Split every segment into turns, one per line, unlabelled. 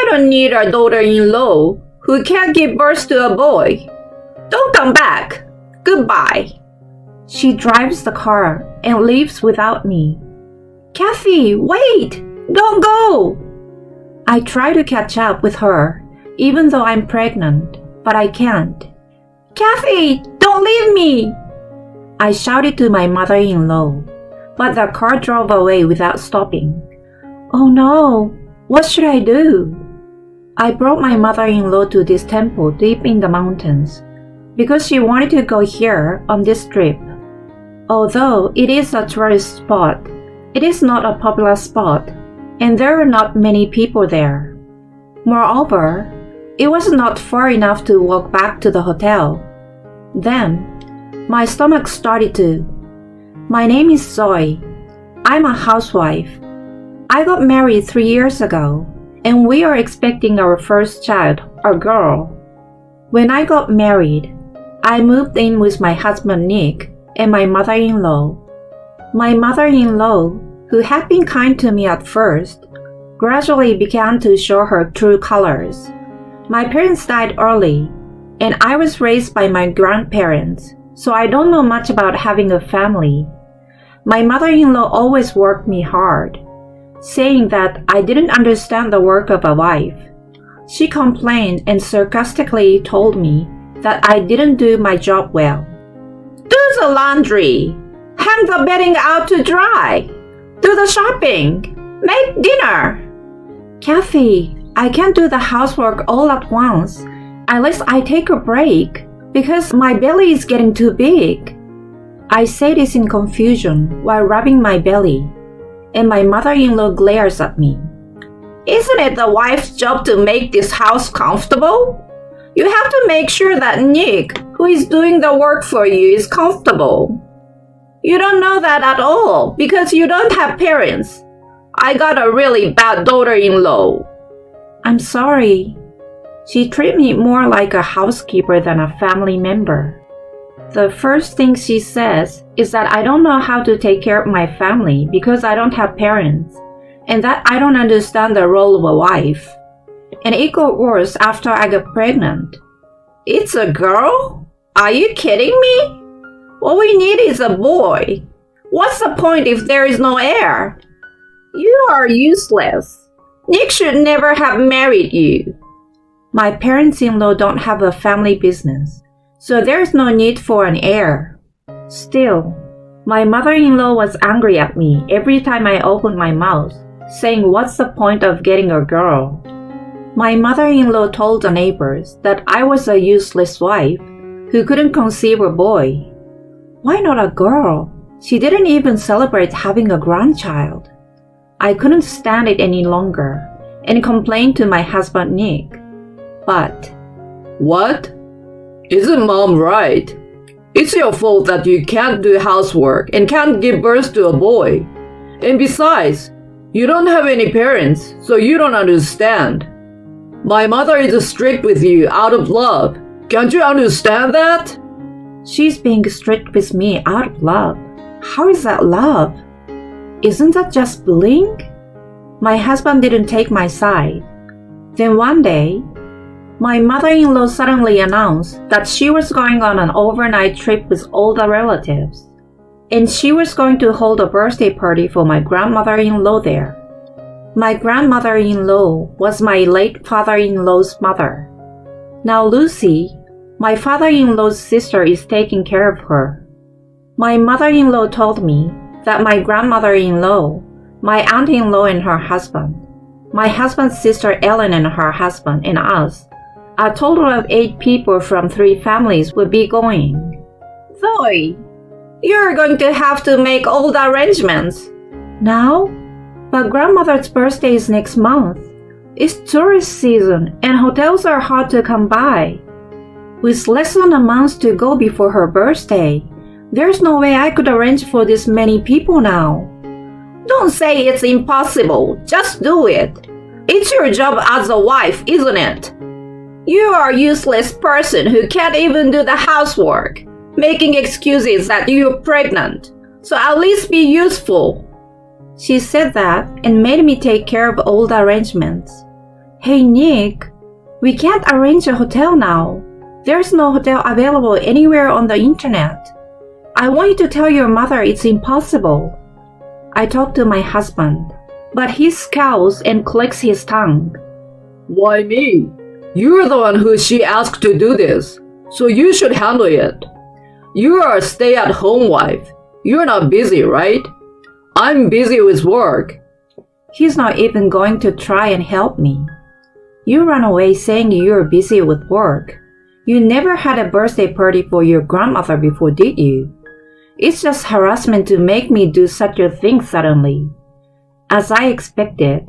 don't need a daughter-in-law who can't give birth to a boy. Don't come back. Goodbye.
She drives the car and leaves without me.
Kathy, wait! Don't go!
I try to catch up with her, even though I'm pregnant, but I can't.
Kathy, don't leave me!
I shouted to my mother-in-law, but the car drove away without stopping. Oh no! What should I do? I brought my mother-in-law to this temple deep in the mountains because she wanted to go here on this trip. Although it is a tourist spot, it is not a popular spot, and there are not many people there. Moreover, it was not far enough to walk back to the hotel. Then, my stomach started to. My name is Zoe. I'm a housewife. I got married 3 years ago, and we are expecting our first child, a girl. When I got married, I moved in with my husband Nick and my mother-in-law. My mother-in-law, who had been kind to me at first, gradually began to show her true colors. My parents died early, and I was raised by my grandparents, so I don't know much about having a family. My mother-in-law always worked me hard, saying that I didn't understand the work of a wife. She complained and sarcastically told me that I didn't do my job well.
Do the laundry, hang the bedding out to dry, do the shopping, make dinner.
Kathy, I can't do the housework all at once unless I take a break because my belly is getting too big. I say this in confusion while rubbing my belly, and my mother-in-law glares at me.
Isn't it the wife's job to make this house comfortable? You have to make sure that Nick, who is doing the work for you, is comfortable. You don't know that at all because you don't have parents. I got a really bad daughter-in-law.
I'm sorry. She treated me more like a housekeeper than a family member. The first thing she says is that I don't know how to take care of my family because I don't have parents, and that I don't understand the role of a wife. And it got worse after I got pregnant.
It's a girl? Are you kidding me? What we need is a boy. What's the point if there is no heir? You are useless. Nick should never have married you.
My parents-in-law don't have a family business, so there's no need for an heir. Still, my mother-in-law was angry at me every time I opened my mouth, saying what's the point of getting a girl? My mother-in-law told the neighbors that I was a useless wife who couldn't conceive a boy. Why not a girl? She didn't even celebrate having a grandchild. I couldn't stand it any longer and complained to my husband Nick. But,
what? Isn't Mom right? It's your fault that you can't do housework and can't give birth to a boy. And besides, you don't have any parents, so you don't understand. My mother is strict with you out of love. Can't you understand that?
She's being strict with me out of love. How is that love? Isn't that just bullying? My husband didn't take my side. Then one day, my mother-in-law suddenly announced that she was going on an overnight trip with all the relatives, and she was going to hold a birthday party for my grandmother-in-law there. My grandmother-in-law was my late father-in-law's mother. Now Lucy, my father-in-law's sister, is taking care of her. My mother-in-law told me that my grandmother-in-law, my aunt-in-law and her husband, my husband's sister Ellen and her husband, and us, a total of 8 people from 3 families would be going.
Zoe, you're going to have to make all the arrangements.
Now? But grandmother's birthday is next month. It's tourist season and hotels are hard to come by. With less than a month to go before her birthday, there's no way I could arrange for this many people now.
Don't say it's impossible. Just do it. It's your job as a wife, isn't it? You are a useless person who can't even do the housework, making excuses that you're pregnant. So at least be useful.
She said that and made me take care of all the arrangements. Hey Nick, we can't arrange a hotel now. There's no hotel available anywhere on the internet. I want you to tell your mother it's impossible. I talk to my husband, but he scowls and clicks his tongue.
Why me? You're the one who she asked to do this, so you should handle it. You are a stay-at-home wife. You're not busy, right? I'm busy with work.
He's not even going to try and help me. You run away saying you're busy with work. You never had a birthday party for your grandmother before, did you? It's just harassment to make me do such a thing suddenly. As I expected,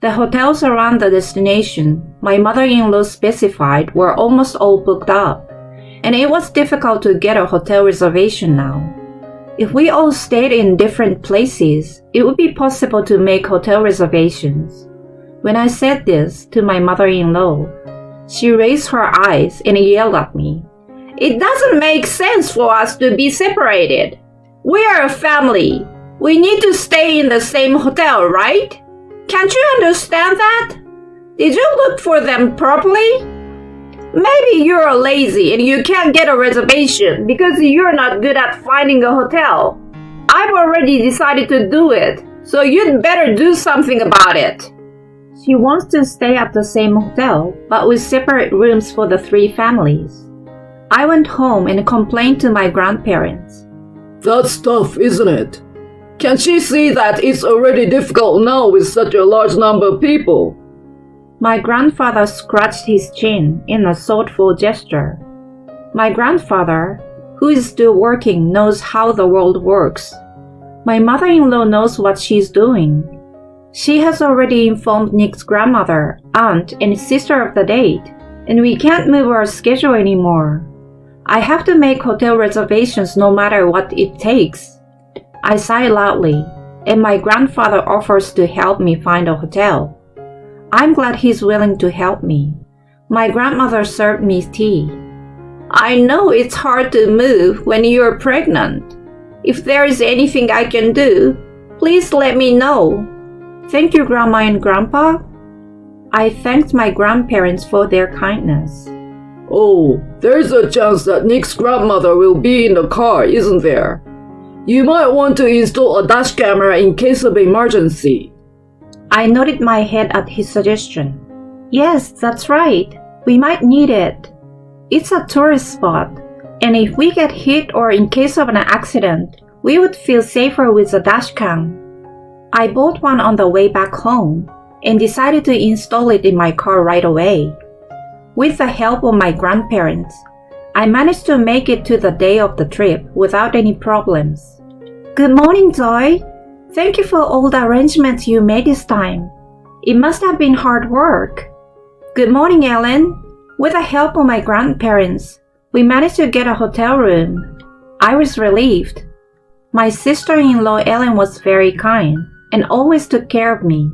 the hotels around the destination my mother-in-law specified were almost all booked up, and it was difficult to get a hotel reservation now. If we all stayed in different places, it would be possible to make hotel reservations. When I said this to my mother-in-law, she raised her eyes and yelled at me. It doesn't make sense for us to be separated. We are a family. We need to stay in the same hotel, right? Can't you understand that? Did you look for them properly? Maybe you're lazy and you can't get a reservation because you're not good at finding a hotel. I've already decided to do it, so you'd better do something about it. She wants to stay at the same hotel, but with separate rooms for the three families. I went home and complained to my grandparents.
That's tough, isn't it? Can she see that it's already difficult now with such a large number of people?
My grandfather scratched his chin in a thoughtful gesture. My grandfather, who is still working, knows how the world works. My mother-in-law knows what she's doing. She has already informed Nick's grandmother, aunt, and sister of the date, and we can't move our schedule anymore. I have to make hotel reservations no matter what it takes. I sigh loudly, and my grandfather offers to help me find a hotel. I'm glad he's willing to help me. My grandmother served me tea. I know it's hard to move when you're pregnant. If there is anything I can do, please let me know. Thank you, Grandma and Grandpa. I thanked my grandparents for their kindness.
Oh, there's a chance that Nick's grandmother will be in the car, isn't there? You might want to install a dash camera in case of emergency.
I nodded my head at his suggestion. Yes, that's right. We might need it. It's a tourist spot, and if we get hit or in case of an accident, we would feel safer with a dash cam. I bought one on the way back home and decided to install it in my car right away. With the help of my grandparents, I managed to make it to the day of the trip without any problems. Good morning, Zoe. Thank you for all the arrangements you made this time. It must have been hard work. Good morning, Ellen. With the help of my grandparents, we managed to get a hotel room. I was relieved. My sister-in-law Ellen was very kind and always took care of me.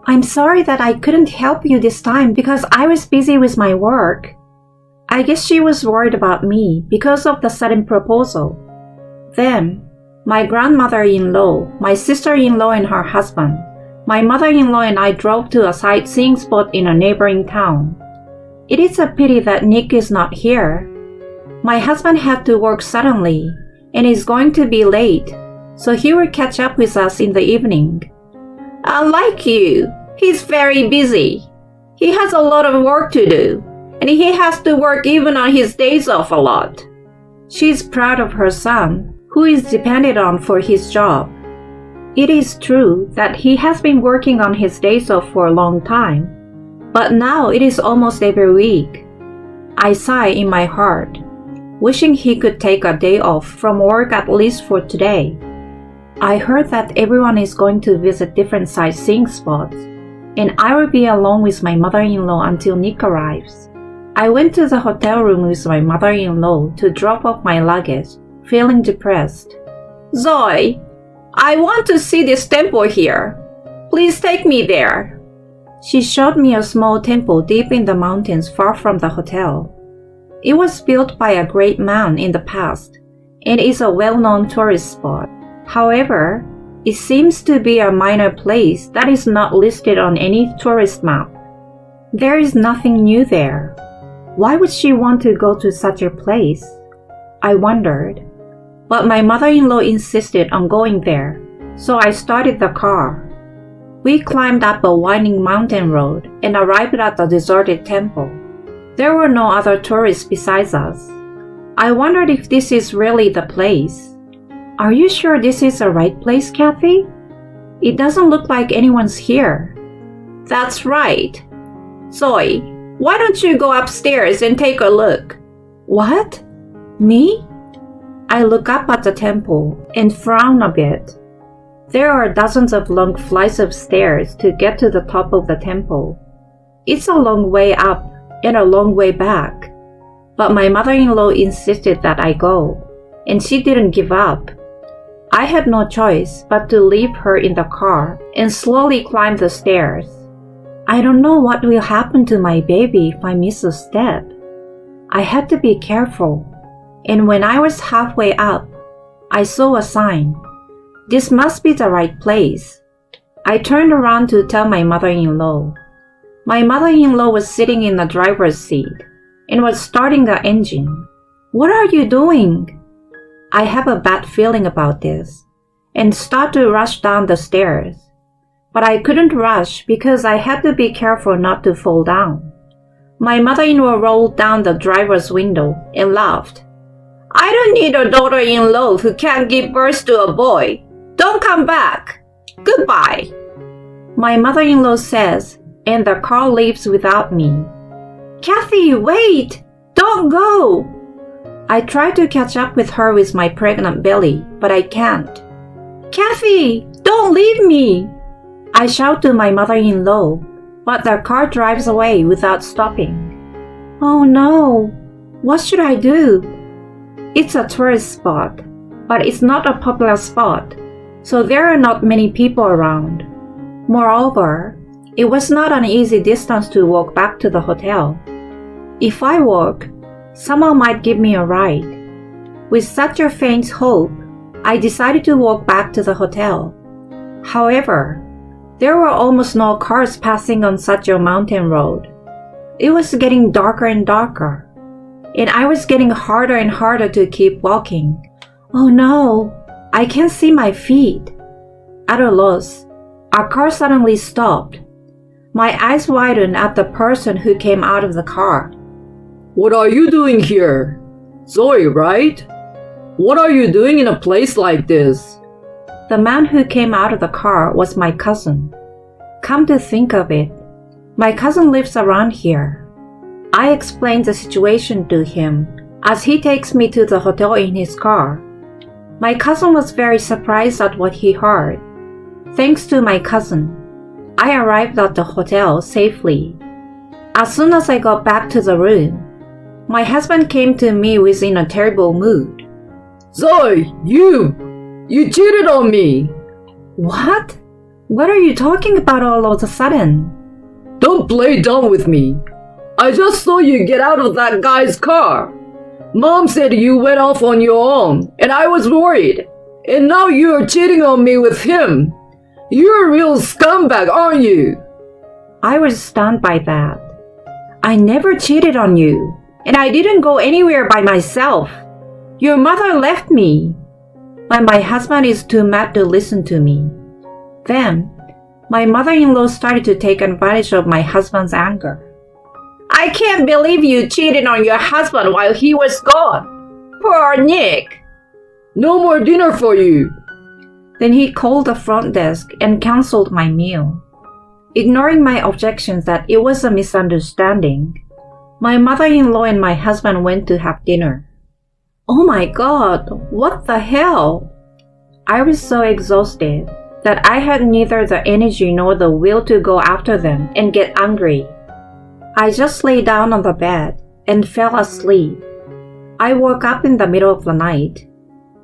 I'm sorry that I couldn't help you this time because I was busy with my work. I guess she was worried about me because of the sudden proposal. Then, my grandmother-in-law, my sister-in-law and her husband, my mother-in-law and I drove to a sightseeing spot in a neighboring town. It is a pity that Nick is not here. My husband had to work suddenly and is going to be late, so he will catch up with us in the evening. Unlike you, he's very busy. He has a lot of work to do, and he has to work even on his days off a lot. She's proud of her son, who is depended on for his job. It is true that he has been working on his days off for a long time, but now it is almost every week. I sigh in my heart, wishing he could take a day off from work at least for today. I heard that everyone is going to visit different sightseeing spots, and I will be alone with my mother-in-law until Nick arrives. I went to the hotel room with my mother-in-law to drop off my luggage, feeling depressed. Zoe, I want to see this temple here. Please take me there. She showed me a small temple deep in the mountains far from the hotel. It was built by a great man in the past and is a well-known tourist spot. However, it seems to be a minor place that is not listed on any tourist map. There is nothing new there. Why would she want to go to such a place? I wondered. But my mother-in-law insisted on going there, so I started the car. We climbed up a winding mountain road and arrived at the deserted temple. There were no other tourists besides us. I wondered if this is really the place. Are you sure this is the right place, Kathy? It doesn't look like anyone's here.
That's right. Zoe, why don't you go upstairs and take a look?
What? Me? I look up at the temple and frown a bit. There are dozens of long flights of stairs to get to the top of the temple. It's a long way up and a long way back. But my mother-in-law insisted that I go, and she didn't give up. I had no choice but to leave her in the car and slowly climb the stairs. I don't know what will happen to my baby if I miss a step. I had to be careful, and when I was halfway up, I saw a sign. This must be the right place. I turned around to tell my mother-in-law. My mother-in-law was sitting in the driver's seat and was starting the engine. What are you doing? I have a bad feeling about this and start to rush down the stairs. But I couldn't rush because I had to be careful not to fall down. My mother-in-law rolled down the driver's window and laughed. I don't need a daughter-in-law who can't give birth to a boy. Don't come back. Goodbye. My mother-in-law says, and the car leaves without me. Kathy, wait! Don't go! I try to catch up with her with my pregnant belly, but I can't. Kathy, don't leave me! I shout to my mother-in-law, but the car drives away without stopping. Oh no! What should I do? It's a tourist spot, but it's not a popular spot, so there are not many people around. Moreover, it was not an easy distance to walk back to the hotel. If I walk, someone might give me a ride. With such a faint hope, I decided to walk back to the hotel. However, there were almost no cars passing on such a mountain road. It was getting darker and darker, and I was getting harder and harder to keep walking. Oh no, I can't see my feet. At a loss, our car suddenly stopped. My eyes widened at the person who came out of the car.
What are you doing here? Zoe, right? What are you doing in a place like this?
The man who came out of the car was my cousin. Come to think of it, my cousin lives around here. I explained the situation to him as he takes me to the hotel in his car. My cousin was very surprised at what he heard. Thanks to my cousin, I arrived at the hotel safely. As soon as I got back to the room, my husband came to me in a terrible mood.
Zoe, you cheated on me.
What? What are you talking about all of a sudden?
Don't play dumb with me. I just saw you get out of that guy's car. Mom said you went off on your own, and I was worried. And now you're cheating on me with him. You're a real scumbag, aren't you?
I was stunned by that. I never cheated on you, and I didn't go anywhere by myself. Your mother left me. But my husband is too mad to listen to me. Then, my mother-in-law started to take advantage of my husband's anger. I can't believe you cheated on your husband while he was gone. Poor Nick.
No more dinner for you.
Then he called the front desk and canceled my meal. Ignoring my objections that it was a misunderstanding, my mother-in-law and my husband went to have dinner. Oh my God, what the hell? I was so exhausted that I had neither the energy nor the will to go after them and get angry. I just lay down on the bed and fell asleep. I woke up in the middle of the night.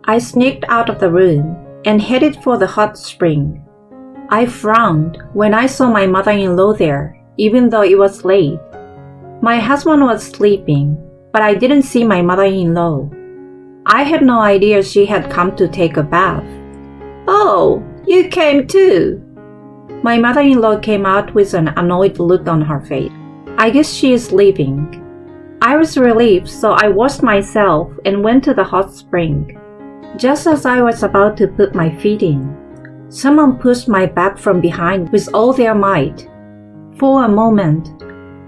I sneaked out of the room and headed for the hot spring. I frowned when I saw my mother-in-law there, even though it was late. My husband was sleeping, but I didn't see my mother-in-law. I had no idea she had come to take a bath. Oh, you came too. My mother-in-law came out with an annoyed look on her face. I guess she is leaving. I was relieved, so I washed myself and went to the hot spring. Just as I was about to put my feet in, someone pushed my back from behind with all their might. For a moment,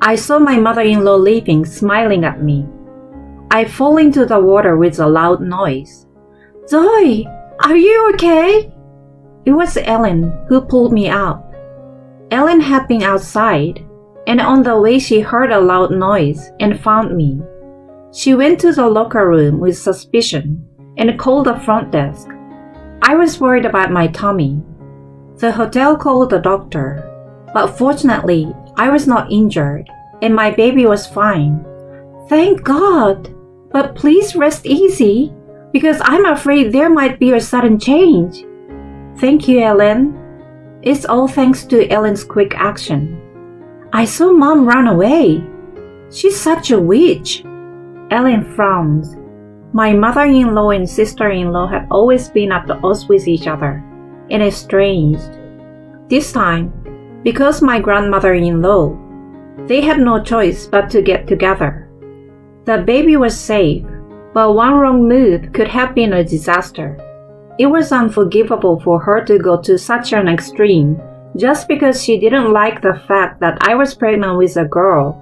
I saw my mother-in-law leaving, smiling at me. I fall into the water with a loud noise. "Zoe, are you okay?" It was Ellen who pulled me up. Ellen had been outside, and on the way she heard a loud noise and found me. She went to the locker room with suspicion and called the front desk. I was worried about my tummy. The hotel called the doctor, but fortunately I was not injured and my baby was fine. Thank God! But please rest easy, because I'm afraid there might be a sudden change. Thank you, Ellen. It's all thanks to Ellen's quick action. I saw Mom run away. She's such a witch. Ellen frowns. My mother-in-law and sister-in-law had always been at odds with each other and estranged. This time, because my grandmother-in-law, they had no choice but to get together. The baby was safe, but one wrong move could have been a disaster. It was unforgivable for her to go to such an extreme just because she didn't like the fact that I was pregnant with a girl.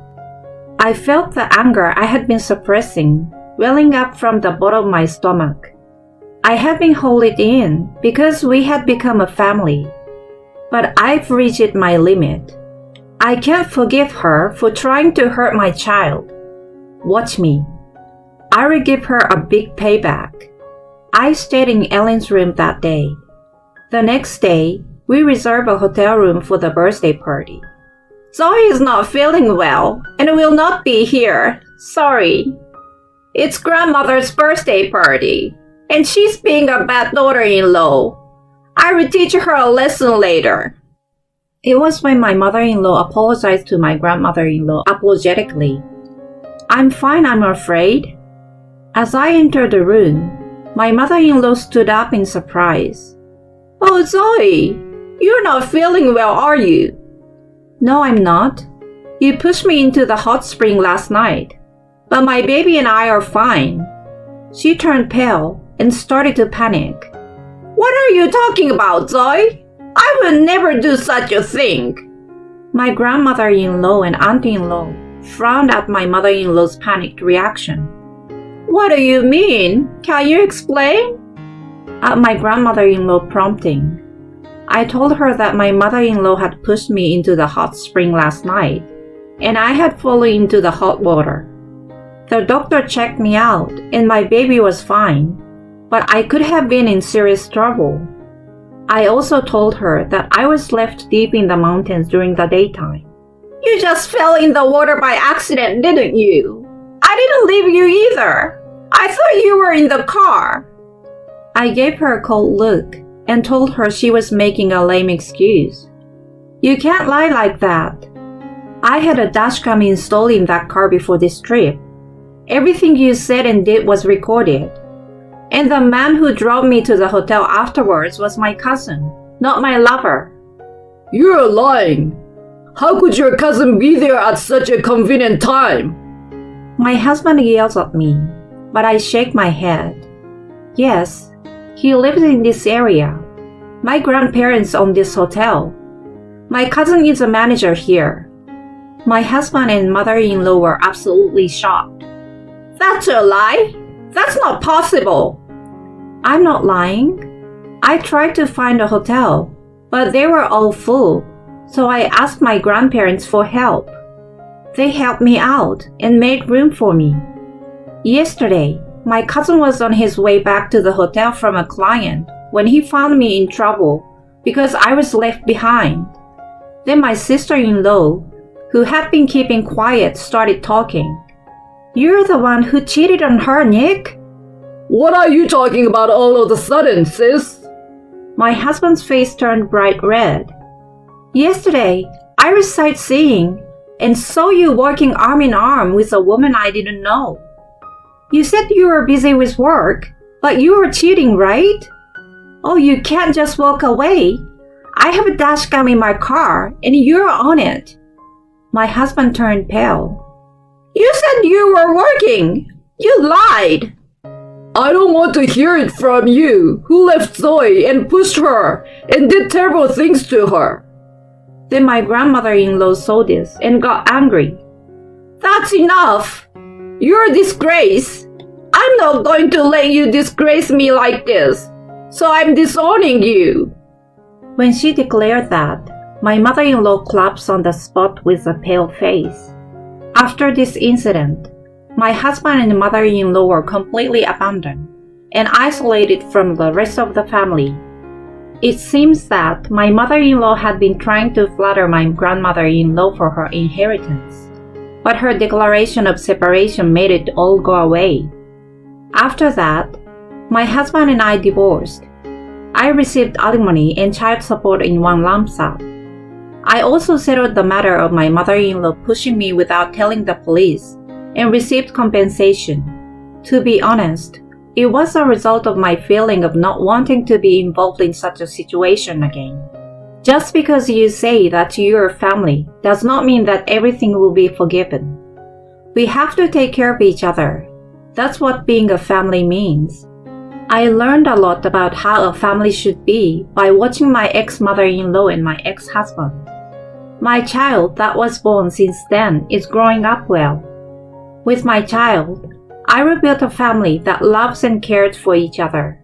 I felt the anger I had been suppressing welling up from the bottom of my stomach. I had been holding it in because we had become a family, but I've reached my limit. I can't forgive her for trying to hurt my child. Watch me. I will give her a big payback. I stayed in Ellen's room that day. The next day, we reserved a hotel room for the birthday party. Zoe is not feeling well and will not be here. Sorry. It's grandmother's birthday party, and she's being a bad daughter-in-law. I will teach her a lesson later. It was when my mother-in-law apologized to my grandmother-in-law apologetically. I'm fine, I'm afraid. As I entered the room, my mother-in-law stood up in surprise. Oh, Zoe, you're not feeling well, are you? No, I'm not. You pushed me into the hot spring last night, but my baby and I are fine. She turned pale and started to panic. What are you talking about, Zoe? I would never do such a thing. My grandmother-in-law and auntie-in-law frowned at my mother-in-law's panicked reaction. What do you mean? Can you explain? At my grandmother-in-law prompting, I told her that my mother-in-law had pushed me into the hot spring last night, and I had fallen into the hot water. The doctor checked me out, and my baby was fine, but I could have been in serious trouble. I also told her that I was left deep in the mountains during the daytime. You just fell in the water by accident, didn't you? I didn't leave you either. I thought you were in the car. I gave her a cold look and told her she was making a lame excuse. You can't lie like that. I had a dashcam installed in that car before this trip. Everything you said and did was recorded. And the man who drove me to the hotel afterwards was my cousin, not my lover. You're lying. How could your cousin be there at such a convenient time? My husband yells at me, but I shake my head. Yes, he lives in this area. My grandparents own this hotel. My cousin is a manager here. My husband and mother-in-law were absolutely shocked. That's a lie. That's not possible. I'm not lying. I tried to find a hotel, but they were all full, so I asked my grandparents for help. They helped me out and made room for me. Yesterday, my cousin was on his way back to the hotel from a client when he found me in trouble because I was left behind. Then my sister-in-law, who had been keeping quiet, started talking. You're the one who cheated on her, Nick? What are you talking about all of a sudden, sis? My husband's face turned bright red. Yesterday, I was sightseeing and saw you working arm in arm with a woman I didn't know. You said you were busy with work, but you were cheating, right? Oh, you can't just walk away. I have a dashcam in my car, and you're on it. My husband turned pale.
You said you were working. You lied. I don't want to hear it from you, who left Zoe and pushed her and did terrible things to her.
Then my grandmother-in-law saw this and got angry.
That's enough. You're a disgrace. I'm not going to let you disgrace me like this, so I'm disowning you.
When she declared that, my mother-in-law collapsed on the spot with a pale face. After this incident, my husband and mother-in-law were completely abandoned and isolated from the rest of the family. It seems that my mother-in-law had been trying to flatter my grandmother-in-law for her inheritance, but her declaration of separation made it all go away. After that, my husband and I divorced. I received alimony and child support in one lump sum. I also settled the matter of my mother-in-law pushing me without telling the police and received compensation. To be honest, it was a result of my feeling of not wanting to be involved in such a situation again. Just because you say that to your family does not mean that everything will be forgiven. We have to take care of each other. That's what being a family means. I learned a lot about how a family should be by watching my ex-mother-in-law and my ex-husband. My child that was born since then is growing up well. With my child, I rebuilt a family that loves and cares for each other.